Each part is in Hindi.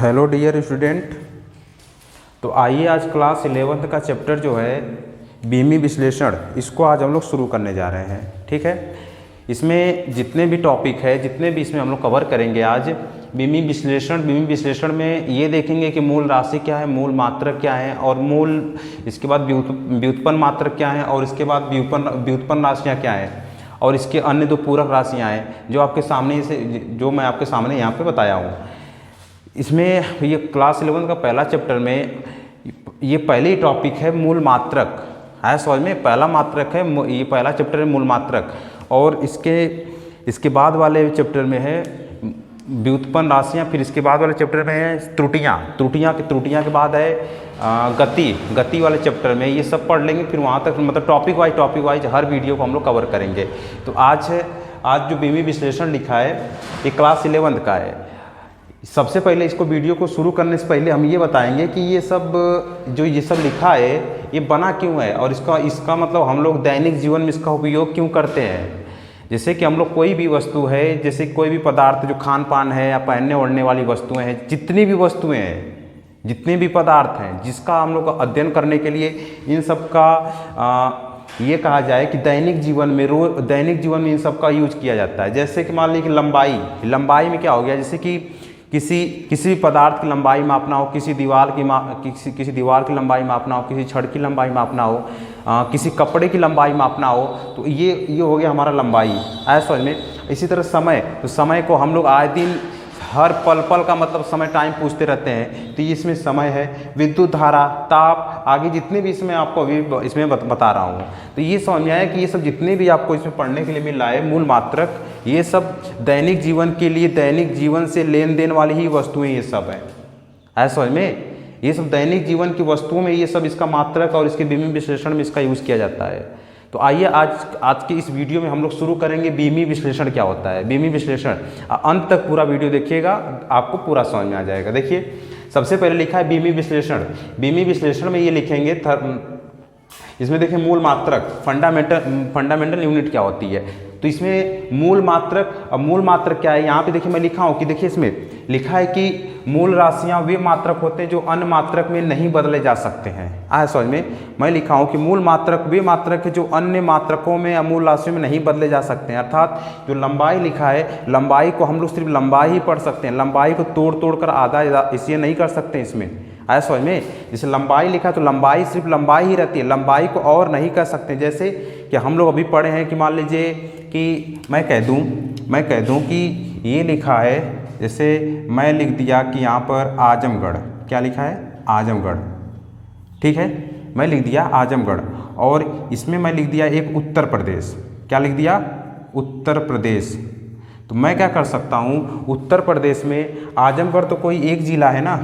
Hello dear student. तो आइए आज क्लास 11th का चैप्टर जो है बीमी विश्लेषण, इसको आज हम लोग शुरू करने जा रहे हैं। ठीक है, इसमें जितने भी टॉपिक है, जितने भी इसमें हम लोग कवर करेंगे आज बीमी विश्लेषण में ये देखेंगे कि मूल राशि क्या है, मूल मात्रक क्या है, और मूल इसके बाद व्युत्पन्न मात्रक क्या है, और इसके बाद व्युत्पन्न राशियाँ क्या हैं, और इसके अन्य दो पूरक राशियाँ हैं जो आपके सामने से जो मैं आपके सामने यहाँ पे बताया हूँ। इसमें ये क्लास 11 का पहला चैप्टर में ये पहली टॉपिक है मूल मात्रक है। समझ में, पहला मात्रक है, ये पहला चैप्टर है मूल मात्रक, और इसके बाद वाले चैप्टर में है व्युत्पन्न राशियाँ, फिर इसके बाद वाले चैप्टर में है त्रुटियाँ के बाद है गति वाले चैप्टर में ये सब पढ़ लेंगे। फिर वहाँ तक मतलब टॉपिक वाइज हर वीडियो को हम लोग कवर करेंगे। तो आज जो बीमी विश्लेषण लिखा है ये क्लास 11 का है। सबसे पहले इसको वीडियो को शुरू करने से पहले हम ये बताएंगे कि ये सब लिखा है ये बना क्यों है, और इसका मतलब हम लोग दैनिक जीवन में इसका उपयोग क्यों करते हैं। जैसे कि हम लोग कोई भी वस्तु है, जैसे कोई भी पदार्थ जो खान पान है या पहनने ओढ़ने वाली वस्तुएं हैं, जितनी भी वस्तुएं हैं, जितने भी पदार्थ हैं, जिसका हम लोग का अध्ययन करने के लिए इन सब का ये कहा जाए कि दैनिक जीवन में इन सब का यूज किया जाता है। जैसे कि मान लीजिए कि लंबाई में क्या हो गया, जैसे कि किसी भी पदार्थ की लंबाई मापना हो, किसी दीवार की लंबाई मापना हो, किसी छड़ की लंबाई मापना हो, किसी कपड़े की लंबाई मापना हो, तो ये हो गया हमारा लंबाई। ऐसा में इसी तरह समय को हम लोग आए दिन हर पल का मतलब समय टाइम पूछते रहते हैं, तो ये इसमें समय है। विद्युत धारा, ताप, आगे जितने भी इसमें आपको अभी इसमें बता रहा हूँ, तो ये समझ में आया कि ये सब जितने भी आपको इसमें पढ़ने के लिए मिल रहा है मूल मात्रक, ये सब दैनिक जीवन के लिए, दैनिक जीवन से लेन देन वाली ही वस्तुएं ये सब हैं। ऐसा समझ में, ये सब दैनिक जीवन की वस्तुओं में ये सब इसका मात्रक और इसके बीमी विश्लेषण में इसका यूज़ किया जाता है। तो आइए आज की इस वीडियो में हम लोग शुरू करेंगे बीमी विश्लेषण क्या होता है। बीमी विश्लेषण अंत तक पूरा वीडियो देखिएगा, आपको पूरा समझ में आ जाएगा। देखिए, सबसे पहले लिखा है बीमी विश्लेषण। बीमी विश्लेषण में ये लिखेंगे इसमें देखिए मूल मात्रक, फंडामेंटल यूनिट क्या होती है। तो इसमें मूल मात्रक क्या है, यहाँ पे देखिए मैं लिखा हूँ कि देखिए इसमें लिखा है कि मूल राशियाँ वे मात्रक होते हैं जो अन्य मात्रक में नहीं बदले जा सकते हैं। आया समझ में, मैं लिखा हूँ कि मूल मात्रक वे मात्रक है जो अन्य मात्रकों में या मूल राशियों में नहीं बदले जा सकते हैं। अर्थात जो लंबाई लिखा है, लंबाई को हम लोग सिर्फ लंबाई ही पढ़ सकते हैं, लंबाई को तोड़ कर आधा इसलिए नहीं कर सकते इसमें। आया समझ में, जैसे लंबाई लिखा तो लंबाई सिर्फ लंबाई ही रहती है, लंबाई को और नहीं कर सकते। जैसे कि हम लोग अभी पढ़े हैं कि मान लीजिए कि मैं कह दूं कि ये लिखा है, जैसे मैं लिख दिया कि यहाँ पर आजमगढ़, क्या लिखा है, आजमगढ़। ठीक है, मैं लिख दिया आजमगढ़, और इसमें मैं लिख दिया एक उत्तर प्रदेश, क्या लिख दिया, उत्तर प्रदेश। तो मैं क्या कर सकता हूँ, उत्तर प्रदेश में आजमगढ़ तो कोई एक जिला है ना,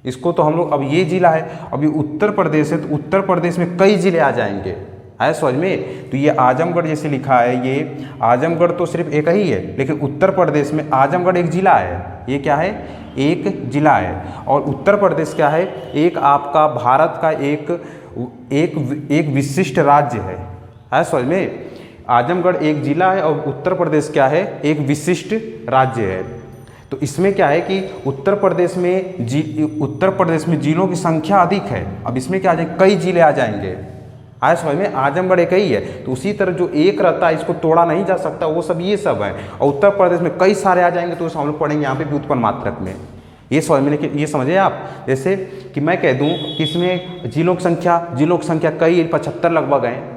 इसको तो हम लोग, अब ये जिला है, अभी उत्तर प्रदेश है, तो उत्तर प्रदेश में कई जिले आ जाएंगे। है समझ में। तो ये आजमगढ़ जैसे लिखा है, ये आजमगढ़ तो सिर्फ एक ही है, लेकिन उत्तर प्रदेश में आजमगढ़ एक जिला है। ये क्या है, एक जिला है। और उत्तर प्रदेश क्या है, एक आपका भारत का एक विशिष्ट राज्य है समझ में। आजमगढ़ एक जिला है और उत्तर प्रदेश क्या है, एक विशिष्ट राज्य है। तो इसमें क्या है कि उत्तर प्रदेश में जिलों की संख्या अधिक है। अब इसमें क्या आ जाएंगे, कई जिले आ जाएंगे। आया समझ में, आजमगढ़ एक ही है, तो उसी तरह जो एक रहता है इसको तोड़ा नहीं जा सकता, वो सब ये सब है। और उत्तर प्रदेश में कई सारे आ जाएंगे, तो हम लोग पढ़ेंगे यहाँ पे व्युत्पन्न मात्रक में। ये समझे आप। जैसे कि मैं कह दूं कि इसमें जिलों की संख्या कई 75 लगभग हैं।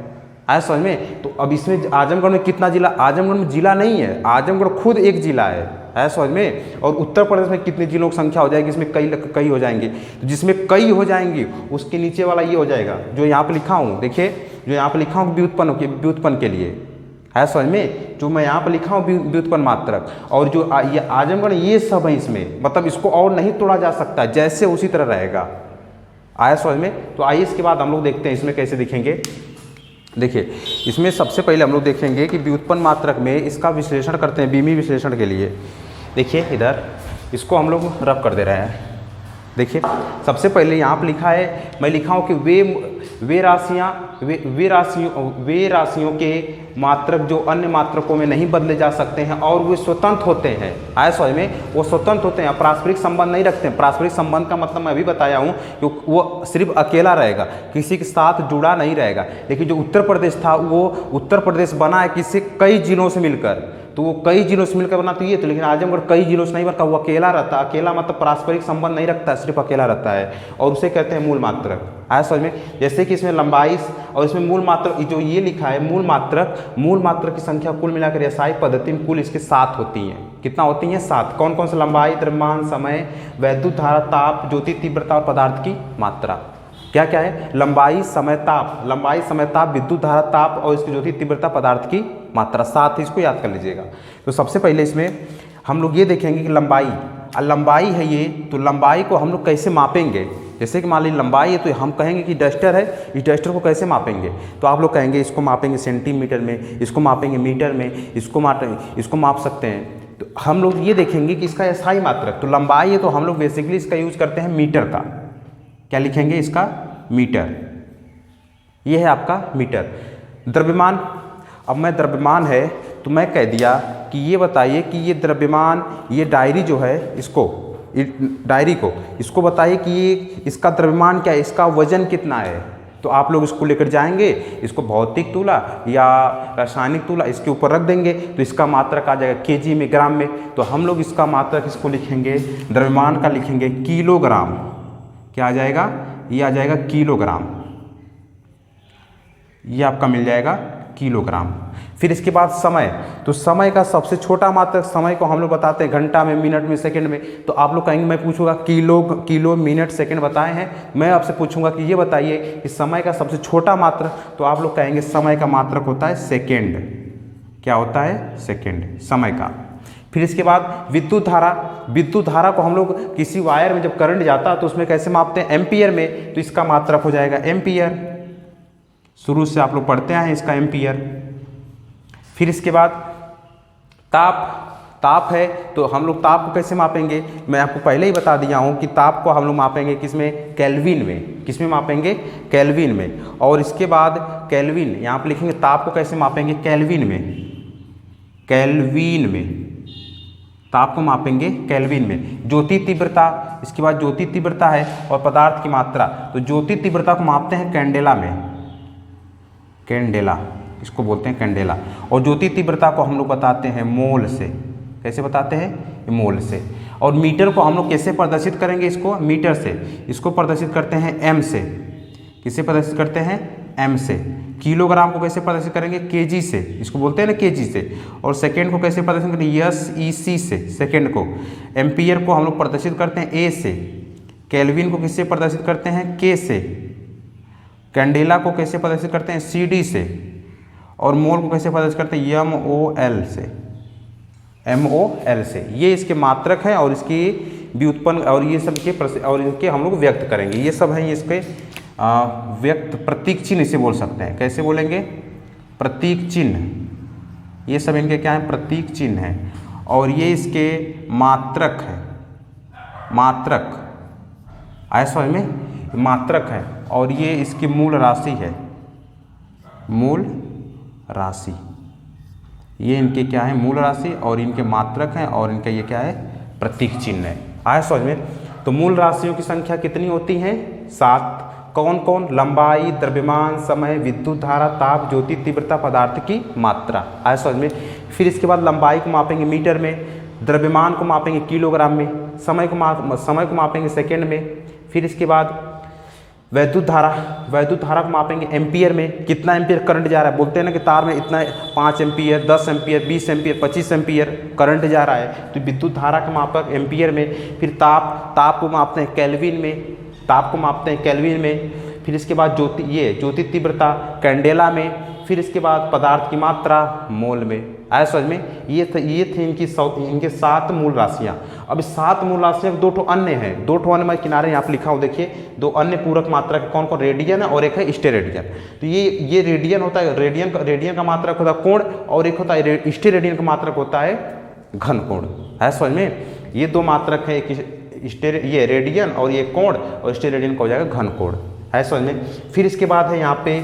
आया समझ में। तो अब इसमें आजमगढ़ में कितना जिला, आजमगढ़ में जिला नहीं है, आजमगढ़ खुद एक जिला है समझ में। और उत्तर प्रदेश में कितने जिलों की संख्या हो जाएगी, इसमें कई हो जाएंगे। तो जिसमें कई हो जाएंगी उसके नीचे वाला ये हो जाएगा जो यहाँ पे लिखा हूँ। देखिए जो यहाँ पे लिखा हूँ व्युत्पन्न के लिए, है समझ में, जो मैं यहाँ पे लिखा हूँ व्युत्पन्न मात्रक। और जो ये आजमगढ़ ये सब है इसमें, मतलब इसको और नहीं तोड़ा जा सकता, जैसे उसी तरह रहेगा। आया समझ में। तो आइए इसके बाद हम लोग देखते हैं इसमें कैसे दिखेंगे। देखिए इसमें सबसे पहले हम लोग देखेंगे कि व्युत्पन्न मात्रक में इसका विश्लेषण करते हैं बीमी विश्लेषण के लिए। देखिए इधर इसको हम लोग रब कर दे रहे हैं, देखिए सबसे पहले यहाँ पर लिखा है, मैं लिखा हूँ कि वे राशियों के मात्रक जो अन्य मात्रकों में नहीं बदले जा सकते हैं और वे स्वतंत्र होते हैं। आया समझ में, वो स्वतंत्र होते हैं, पारस्परिक संबंध नहीं रखते हैं। पारस्परिक संबंध का मतलब मैं अभी बताया हूँ कि वो सिर्फ अकेला रहेगा, किसी के साथ जुड़ा नहीं रहेगा। लेकिन जो उत्तर प्रदेश था वो उत्तर प्रदेश बना है किसी कई जिलों से मिलकर, तो वो कई जिलों से मिलकर बना तो ये तो, लेकिन आजमगढ़ कई जिलों से नहीं बनता, वो अकेला रहता। अकेला मतलब पारस्परिक संबंध नहीं रखता, सिर्फ अकेला रहता है और उसे कहते हैं मूल मात्रक। आया समझ में, जैसे कि इसमें लंबाई और इसमें मूल मात्रक जो ये लिखा है मूल मात्रक की संख्या कुल मिलाकर एसआई पद्धति में कुल इसके 7 होती हैं। कितना होती हैं? 7। कौन कौन से? लंबाई, द्रव्यमान, समय, वैद्युत धारा, ताप, ज्योति तीव्रता और पदार्थ की मात्रा। क्या क्या है? लंबाई, समय, ताप, लंबाई, समय, ताप, विद्युत धारा, ताप और इसकी ज्योति तीव्रता, पदार्थ की मात्रा। 7 इसको याद कर लीजिएगा। तो सबसे पहले इसमें हम लोग ये देखेंगे कि लंबाई है ये, तो लंबाई को हम लोग कैसे मापेंगे। जैसे कि मान लीजिए लंबाई है तो हम कहेंगे कि डस्टर है, इस डस्टर को कैसे मापेंगे, तो आप लोग कहेंगे इसको मापेंगे सेंटीमीटर में, इसको मापेंगे मीटर में, इसको माप सकते हैं। तो हम लोग ये देखेंगे कि इसका एसआई मात्रक, तो लंबाई है तो हम लोग बेसिकली इसका यूज करते हैं मीटर का। क्या लिखेंगे? इसका मीटर। ये है आपका मीटर। द्रव्यमान, अब मैं द्रव्यमान है तो मैं कह दिया कि ये बताइए कि ये द्रव्यमान, ये डायरी जो है इसको बताइए कि ये इसका द्रव्यमान क्या है, इसका वजन कितना है। तो आप लोग इसको लेकर जाएंगे, इसको भौतिक तूला या रासायनिक तूला इसके ऊपर रख देंगे तो इसका मात्रक आ जाएगा केजी में, ग्राम में। तो हम लोग इसका मात्रक इसको लिखेंगे, द्रव्यमान का लिखेंगे किलोग्राम। क्या आ जाएगा? ये आ जाएगा किलोग्राम। ये आपका मिल जाएगा किलोग्राम। फिर इसके बाद समय, तो समय का सबसे छोटा मात्रक, समय को हम लोग बताते हैं घंटा में, मिनट में, सेकंड में। तो आप लोग कहेंगे, मैं पूछूंगा किलो मिनट सेकंड बताए हैं, मैं आपसे पूछूंगा कि ये बताइए कि समय का सबसे छोटा मात्रक, तो आप लोग कहेंगे समय का मात्रक होता है सेकेंड। क्या होता है? सेकेंड, समय का। फिर इसके बाद विद्युत धारा को हम लोग किसी वायर में जब करंट जाता है तो उसमें कैसे मापते हैं? एम्पियर में। तो इसका मात्रक हो जाएगा एम्पियर। शुरू से आप लोग पढ़ते आए हैं इसका एम्पियर। फिर इसके बाद ताप है तो हम लोग ताप को कैसे मापेंगे? मैं आपको पहले ही बता दिया हूँ कि ताप को हम लोग मापेंगे किसमें? केल्विन में। किसमें मापेंगे? केल्विन में। और इसके बाद केल्विन, यहाँ पर लिखेंगे ताप को कैसे मापेंगे? केल्विन में। ताप को मापेंगे केल्विन में। ज्योति तीव्रता, इसके बाद ज्योति तीव्रता है और पदार्थ की मात्रा, तो ज्योति तीव्रता को मापते हैं कैंडेला में। कैंडेला इसको बोलते हैं, कैंडेला। और ज्योति तीव्रता को हम लोग बताते हैं मोल से। कैसे बताते हैं? मोल से। और मीटर को हम लोग कैसे प्रदर्शित करेंगे? इसको मीटर से। इसको प्रदर्शित करते हैं एम से। किससे प्रदर्शित करते हैं? एम से। किलोग्राम को कैसे प्रदर्शित करेंगे? केजी से। इसको बोलते हैं ना केजी से। और सेकेंड को कैसे प्रदर्शित करेंगे? SEC से, सेकेंड को। एम्पियर को हम लोग प्रदर्शित करते हैं ए से। केल्विन को किससे प्रदर्शित करते हैं? के से। कैंडेला को कैसे प्रदर्शित करते हैं? CD से। और मोल को कैसे प्रदर्शित करते हैं? MOL से। ये इसके मात्रक हैं और इसकी व्युत्पन्न और ये सब के और इनके हम लोग व्यक्त करेंगे। ये सब हैं इसके व्यक्त, प्रतीक चिन्ह इसे बोल सकते हैं। कैसे बोलेंगे? प्रतीक चिन्ह। ये सब इनके क्या है? प्रतीक चिन्ह हैं। और ये इसके मात्रक है। मात्रक आया समझ में? मात्रक है। और ये इसकी मूल राशि है। मूल राशि, ये इनके क्या है? मूल राशि। और इनके मात्रक हैं और इनका ये क्या है? प्रतीक चिन्ह है। आया समझ में? तो मूल राशियों की संख्या कितनी होती है? 7। कौन कौन? लंबाई, द्रव्यमान, समय, विद्युत धारा, ताप, ज्योति तीव्रता, पदार्थ की मात्रा। आया समझ में? फिर इसके बाद लंबाई को मापेंगे मीटर में, द्रव्यमान को मापेंगे किलोग्राम में, समय को मापेंगे सेकेंड में। फिर इसके बाद वैद्युत धारा को मापेंगे एम्पियर में। कितना एम्पियर करंट जा रहा है? बोलते हैं ना कि तार में इतना 5 ampere, 10 ampere, 20 ampere, 25 ampere current जा रहा है, तो विद्युत धारा का मापक एम्पियर में। फिर ताप को मापते हैं केल्विन में। फिर इसके बाद ज्योति तीव्रता कैंडेला में। फिर इसके बाद पदार्थ की मात्रा मोल में। आया समझ में? ये थे इनके 7 मूल राशियाँ। अब इस 7 मूल राशियाँ 2 ठो अन्य हैं। 2 ठो अन्य मैं किनारे यहाँ पर लिखा हूँ, देखिए 2 अन्य पूरक मात्रक कौन कौन? रेडियन है और एक है स्टेरेडियन। तो ये रेडियन होता है, रेडियन का मात्रक होता है कोण, और एक होता है स्टेरेडियन का मात्रक होता है घन कोण। है समझ में? ये 2 मात्रक है, ये रेडियन और ये कोण और स्टेरेडियन का हो जाएगा घन कोण, है समझ में। फिर इसके बाद है यहाँ पे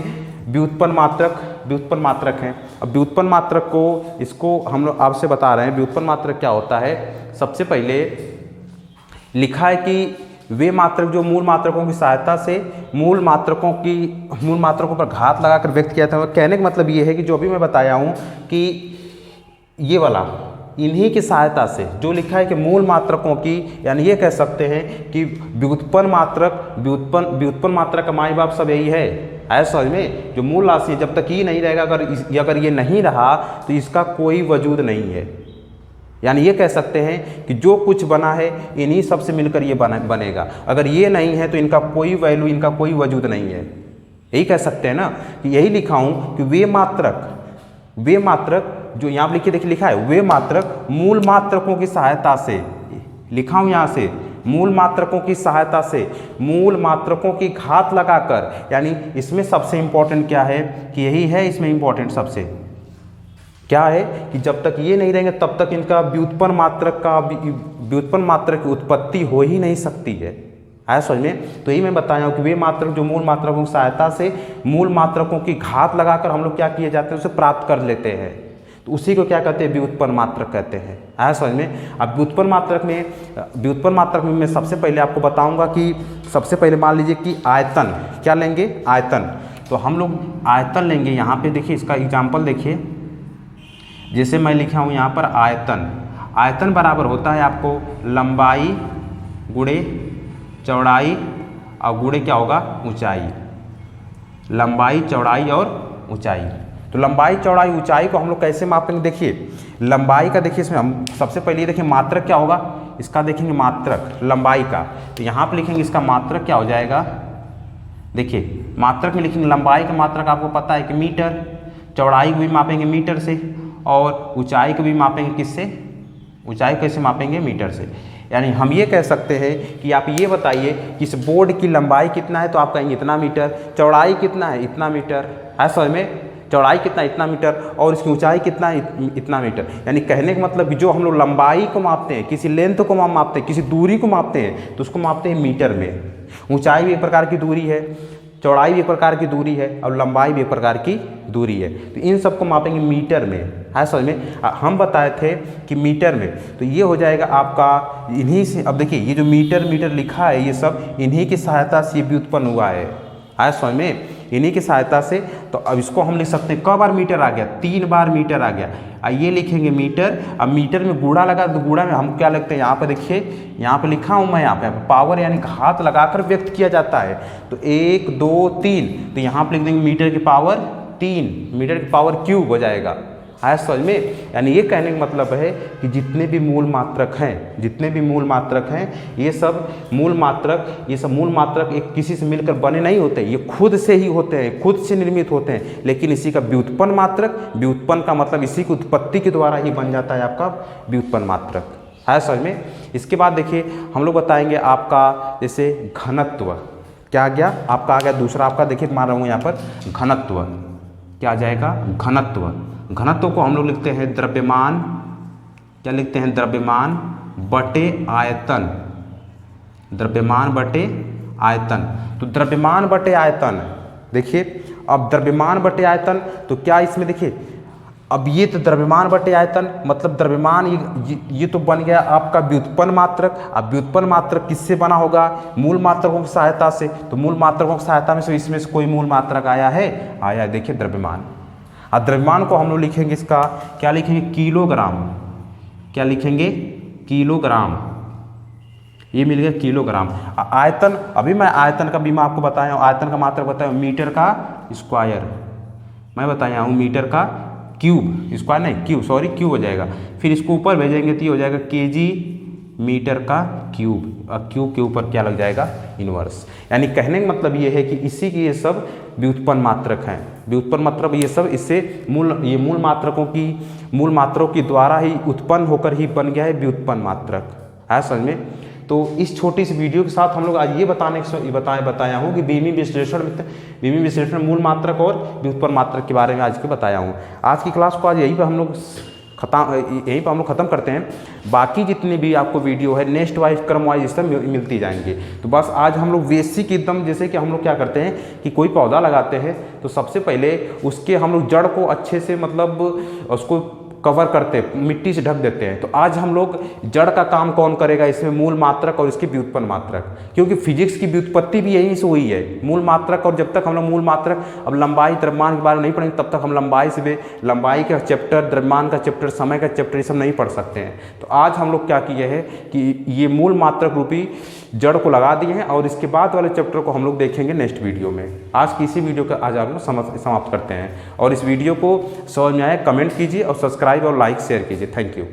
व्युत्पन्न मात्रक हैं। अब व्युत्पन्न मात्रक को इसको हम लोग आपसे बता रहे हैं व्युत्पन्न मात्रक क्या होता है। सबसे पहले लिखा है कि वे मात्रक जो मूल मात्रकों की सहायता से मूल मात्रकों पर घात लगाकर व्यक्त किया था। कहने का मतलब ये है कि जो भी मैं बताया हूँ कि ये वाला इन्हीं की सहायता से जो लिखा है कि मूल मात्रकों की, यानी ये कह सकते हैं कि व्युत्पन्न मात्रक का माई बाप सब यही है समझ में। जो मूल राशि है जब तक ये नहीं रहेगा, अगर ये नहीं रहा तो इसका कोई वजूद नहीं है। यानी ये कह सकते हैं कि जो कुछ बना है इन्हीं सब से मिलकर ये बनेगा। अगर ये नहीं है तो इनका कोई वैल्यू, इनका कोई वजूद नहीं है। यही कह सकते हैं ना कि यही लिखा हूँ कि वे मात्रक जो यहाँ पर देखिए लिखा है, वे मात्रक मूल मात्रकों की सहायता से, लिखा हूँ यहाँ से मूल मात्रकों की सहायता से मूल मात्रकों की घात लगाकर, यानी इसमें सबसे इंपॉर्टेंट क्या है कि यही है इसमें इंपॉर्टेंट सबसे क्या है कि जब तक ये नहीं रहेंगे तब तक इनका व्युत्पन्न मात्रक की उत्पत्ति हो ही नहीं सकती है समझ में। तो यही मैं बताया हूँ कि वे मात्रक जो मूल मात्रकों की सहायता से मूल मात्रकों की घात लगाकर हम लोग क्या किए जाते हैं उसे प्राप्त कर लेते हैं, तो उसी को क्या कहते हैं व्युत्पन्न मात्रक कहते हैं समझ में। अब व्युत्पन्न मात्रक में मैं सबसे पहले आपको बताऊंगा कि सबसे पहले मान लीजिए कि आयतन, क्या लेंगे आयतन। तो हम लोग आयतन लेंगे। यहाँ पे देखिए इसका एग्जाम्पल देखिए, जैसे मैं लिखा हूँ यहाँ पर आयतन बराबर होता है आपको लंबाई गुणे चौड़ाई और गुणे क्या होगा ऊंचाई, लंबाई चौड़ाई और ऊंचाई। तो लंबाई चौड़ाई ऊंचाई को हम लोग कैसे मापेंगे, देखिए लंबाई का देखिए इसमें हम सबसे पहले देखिए मात्रक क्या होगा, इसका देखेंगे मात्रक लंबाई का। तो यहाँ पर लिखेंगे इसका मात्रक क्या हो जाएगा, देखिए मात्रक में लिखेंगे लंबाई का मात्रक आपको पता है कि मीटर, चौड़ाई को भी मापेंगे मीटर से और ऊंचाई को भी मापेंगे किससे, ऊंचाई कैसे मापेंगे मीटर से। यानी हम ये कह सकते हैं कि आप ये बताइए कि इस बोर्ड की लंबाई कितना है, तो आप कहेंगे इतना मीटर, चौड़ाई कितना है इतना मीटर, है समझ में, चौड़ाई कितना इतना मीटर और इसकी ऊंचाई कितना इतना मीटर। यानी कहने का मतलब कि जो हम लोग लंबाई को मापते हैं, किसी लेंथ को मापते हैं, किसी दूरी को मापते हैं तो उसको मापते हैं मीटर में। ऊंचाई भी एक प्रकार की दूरी है, चौड़ाई भी एक प्रकार की दूरी है और लंबाई भी एक प्रकार की दूरी है। तो इन सबको मापेंगे मीटर में, है समझ में। हम बताए थे कि मीटर में, तो ये हो जाएगा आपका इन्हीं से। अब देखिए ये जो मीटर लिखा है ये सब इन्हीं की सहायता से व्युत्पन्न हुआ है समझ में, इन्हीं की सहायता से। तो अब इसको हम लिख सकते हैं क बार मीटर आ गया, 3 बार मीटर आ गया। ये लिखेंगे मीटर। अब मीटर में गुणा लगा तो गुणा में हम क्या लिखते हैं, यहाँ पर देखिए यहाँ पे लिखा हूँ मैं, यहाँ पे पावर यानी घात लगाकर व्यक्त किया जाता है। तो 1 2 3, तो यहाँ पर लिख देंगे मीटर की पावर 3, मीटर की पावर क्यूब हो जाएगा, है समझ में। यानी ये कहने का मतलब है कि जितने भी मूल मात्रक हैं ये सब मूल मात्रक एक किसी से मिलकर बने नहीं होते, ये खुद से ही होते हैं, खुद से निर्मित होते हैं। लेकिन इसी का व्युत्पन्न का मतलब इसी की उत्पत्ति के द्वारा ही बन जाता है आपका व्युत्पन्न मात्रक, है समझ में। इसके बाद देखिए हम लोग बताएंगे आपका जैसे घनत्व, क्या आ गया आपका, आ गया दूसरा आपका, देखिए मान रहा हूँ यहाँ पर घनत्व, क्या आ जाएगा घनत्व को हम लोग लिखते हैं द्रव्यमान, क्या लिखते हैं द्रव्यमान बटे आयतन, द्रव्यमान बटे आयतन। तो द्रव्यमान बटे आयतन, देखिए अब द्रव्यमान बटे आयतन तो क्या इसमें देखिए, अब ये तो द्रव्यमान बटे आयतन मतलब द्रव्यमान ये तो बन गया आपका व्युत्पन्न मात्रक। अब व्युत्पन्न मात्रक किससे बना होगा, मूल मात्रकों की सहायता से। तो मूल मात्रकों की सहायता में से इसमें से कोई मूल मात्रक आया है, देखिए द्रव्यमान। अब द्रव्यमान को हम लोग लिखेंगे इसका, क्या लिखेंगे किलोग्राम, क्या लिखेंगे किलोग्राम, ये मिल गया किलोग्राम। आयतन, अभी मैं आयतन का भी मैं आपको बताया हूँ, आयतन का मात्रक बताया हूँ मीटर का स्क्वायर, मैं बताया हूँ मीटर का क्यूब, स्क्वायर नहीं क्यूब, सॉरी क्यूब हो जाएगा। फिर इसको ऊपर भेजेंगे तो ये हो जाएगा केजी मीटर का क्यूब, और क्यूब के ऊपर क्या लग जाएगा इनवर्स। यानी कहने का मतलब ये है कि इसी की ये सब व्युत्पन्न मात्रक हैं। व्युत्पन्न मतलब ये सब इससे मूल मात्रों की द्वारा ही उत्पन्न होकर ही बन गया है व्युत्पन्न मात्रक, है समझ में। तो इस छोटी सी वीडियो के साथ हम लोग आज ये बताया हूँ कि बीमी विश्लेषण मूल मात्रक और व्युत्पन्न मात्रक के बारे में आज के बताया हूँ। आज की क्लास को आज यहीं पर हम लोग यहीं पर हम लोग ख़त्म करते हैं। बाकी जितने भी आपको वीडियो है नेक्स्ट वाइज क्रम वाइज इस तरह मिलती जाएंगे। तो बस आज हम लोग बेसिक एकदम, जैसे कि हम लोग क्या करते हैं कि कोई पौधा लगाते हैं तो सबसे पहले उसके हम लोग जड़ को अच्छे से मतलब उसको कवर करते हैं, मिट्टी से ढक देते हैं। तो आज हम लोग जड़ का काम कौन करेगा, इसमें मूल मात्रक और इसकी व्युत्पन्न मात्रक, क्योंकि फिजिक्स की व्युत्पत्ति भी यहीं से हुई है, मूल मात्रक। और जब तक हम लोग मूल मात्रक, अब लंबाई द्रव्यमान के बारे में नहीं पढ़ेंगे तब तक हम लंबाई का चैप्टर, द्रव्यमान का चैप्टर, समय का चैप्टर ये सब नहीं पढ़ सकते हैं। तो आज हम लोग क्या किए हैं कि ये मूल मात्रक रूपी जड़ को लगा दिए हैं और इसके बाद वाले चैप्टर को हम लोग देखेंगे नेक्स्ट वीडियो में। आज की इसी वीडियो का आज आप लोग समाप्त करते हैं। और इस वीडियो को समझ में आए कमेंट कीजिए और सब्सक्राइब और लाइक शेयर कीजिए। Thank you.